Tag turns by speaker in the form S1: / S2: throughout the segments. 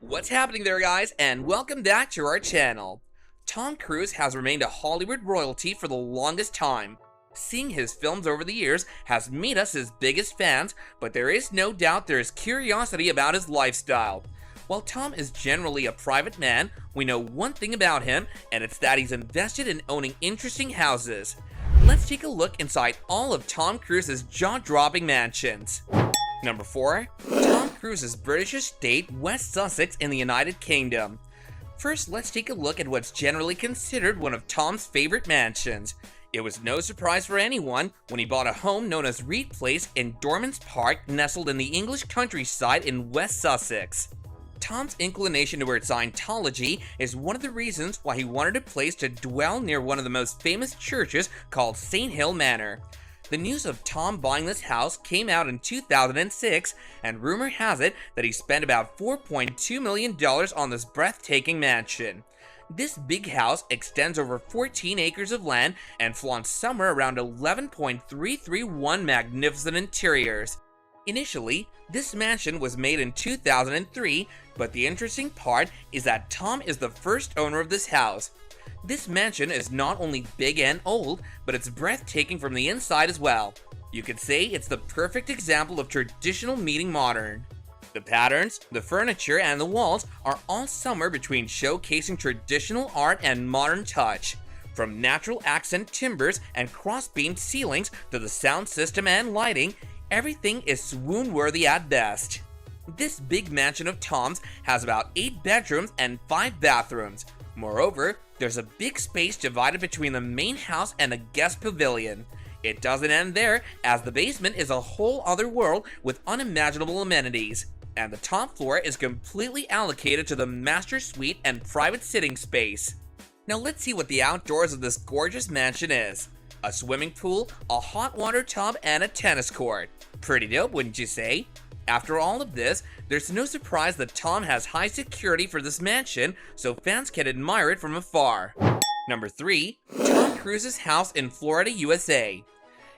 S1: What's happening there, guys, and welcome back to our channel. Tom Cruise has remained a Hollywood royalty for the longest time. Seeing his films over the years has made us his biggest fans, but there is no doubt there is curiosity about his lifestyle. While Tom is generally a private man, we know one thing about him, and it's that he's invested in owning interesting houses. Let's take a look inside all of Tom Cruise's jaw-dropping mansions. Number 4. Tom Cruise's British estate, West Sussex in the United Kingdom. First, let's take a look at what's generally considered one of Tom's favorite mansions. It was no surprise for anyone when he bought a home known as Reed Place in Dorman's Park, nestled in the English countryside in West Sussex. Tom's inclination toward Scientology is one of the reasons why he wanted a place to dwell near one of the most famous churches called St. Hill Manor. The news of Tom buying this house came out in 2006, and rumor has it that he spent about $4.2 million on this breathtaking mansion. This big house extends over 14 acres of land and flaunts somewhere around 11.331 magnificent interiors. Initially, this mansion was made in 2003, but the interesting part is that Tom is the first owner of this house. This mansion is not only big and old, but it's breathtaking from the inside as well. You could say it's the perfect example of traditional meeting modern. The patterns, the furniture, and the walls are all somewhere between showcasing traditional art and modern touch. From natural accent timbers and cross-beamed ceilings to the sound system and lighting, everything is swoon-worthy at best. This big mansion of Tom's has about 8 bedrooms and 5 bathrooms. Moreover, there's a big space divided between the main house and a guest pavilion. It doesn't end there, as the basement is a whole other world with unimaginable amenities, and the top floor is completely allocated to the master suite and private sitting space. Now let's see what the outdoors of this gorgeous mansion is. A swimming pool, a hot water tub, and a tennis court. Pretty dope, wouldn't you say? After all of this, there's no surprise that Tom has high security for this mansion, so fans can admire it from afar. Number 3. Tom Cruise's house in Florida, USA.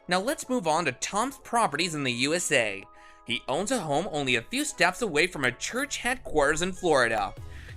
S1: Now let's move on to Tom's properties in the USA. He owns a home only a few steps away from a church headquarters in Florida.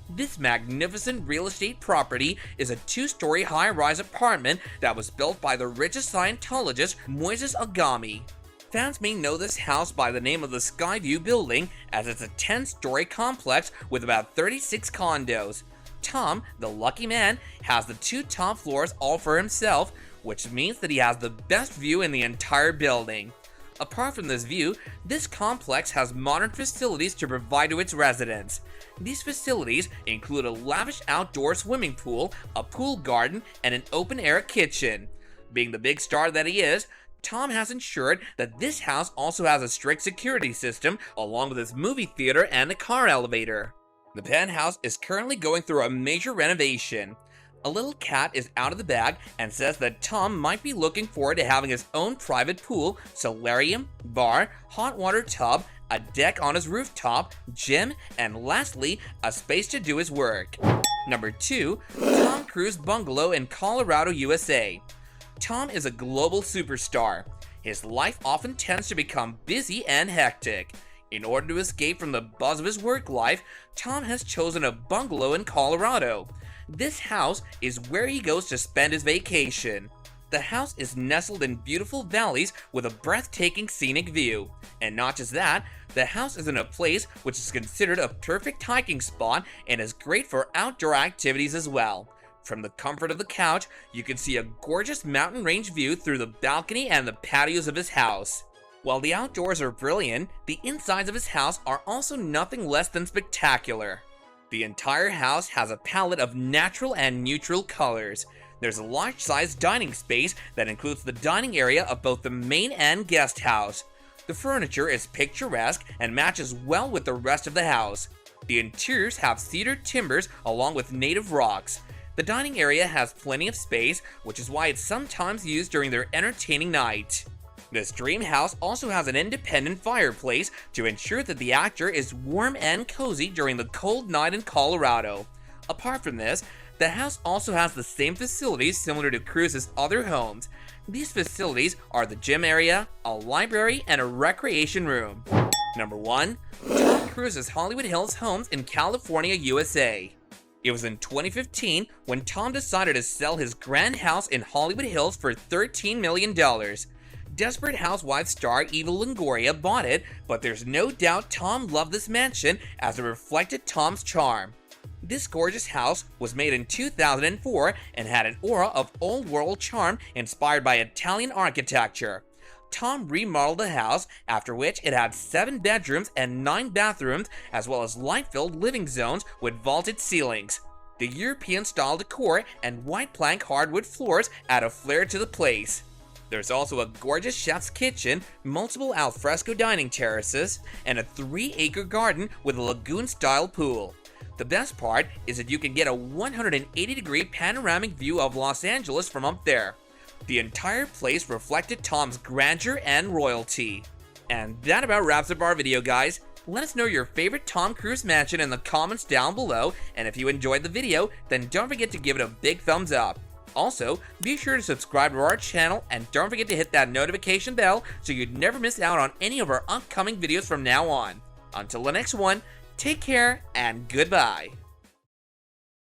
S1: This magnificent real estate property is a 2-story high-rise apartment that was built by the richest Scientologist, Moises Agami. Fans may know this house by the name of the Skyview building, as it's a 10-story complex with about 36 condos. Tom, the lucky man, has the 2 top floors all for himself, which means that he has the best view in the entire building. Apart from this view, this complex has modern facilities to provide to its residents. These facilities include a lavish outdoor swimming pool, a pool garden, and an open-air kitchen. Being the big star that he is, Tom has ensured that this house also has a strict security system, along with his movie theater and a car elevator. The penthouse is currently going through a major renovation. A little cat is out of the bag and says that Tom might be looking forward to having his own private pool, solarium, bar, hot water tub, a deck on his rooftop, gym, and lastly, a space to do his work. Number 2. Tom Cruise Bungalow in Colorado, USA. Tom is a global superstar. His life often tends to become busy and hectic. In order to escape from the buzz of his work life, Tom has chosen a bungalow in Colorado. This house is where he goes to spend his vacation. The house is nestled in beautiful valleys with a breathtaking scenic view. And not just that, the house is in a place which is considered a perfect hiking spot and is great for outdoor activities as well. From the comfort of the couch, you can see a gorgeous mountain range view through the balcony and the patios of his house. While the outdoors are brilliant, the insides of his house are also nothing less than spectacular. The entire house has a palette of natural and neutral colors. There's a large-sized dining space that includes the dining area of both the main and guest house. The furniture is picturesque and matches well with the rest of the house. The interiors have cedar timbers along with native rocks. The dining area has plenty of space, which is why it's sometimes used during their entertaining night. This dream house also has an independent fireplace to ensure that the actor is warm and cozy during the cold night in Colorado. Apart from this, the house also has the same facilities similar to Cruise's other homes. These facilities are the gym area, a library, and a recreation room. Number 1. Tom Cruise's Hollywood Hills homes in California, USA. It was in 2015 when Tom decided to sell his grand house in Hollywood Hills for $13 million. Desperate Housewives star Eva Longoria bought it, but there's no doubt Tom loved this mansion as it reflected Tom's charm. This gorgeous house was made in 2004 and had an aura of old-world charm inspired by Italian architecture. Tom remodeled the house, after which it had 7 bedrooms and 9 bathrooms, as well as light-filled living zones with vaulted ceilings. The European-style decor and white plank hardwood floors add a flair to the place. There's also a gorgeous chef's kitchen, multiple alfresco dining terraces, and a 3-acre garden with a lagoon-style pool. The best part is that you can get a 180-degree panoramic view of Los Angeles from up there. The entire place reflected Tom's grandeur and royalty. And that about wraps up our video, guys. Let us know your favorite Tom Cruise mansion in the comments down below, and if you enjoyed the video, then don't forget to give it a big thumbs up. Also, be sure to subscribe to our channel and don't forget to hit that notification bell so you'd never miss out on any of our upcoming videos from now on. Until the next one, take care and goodbye.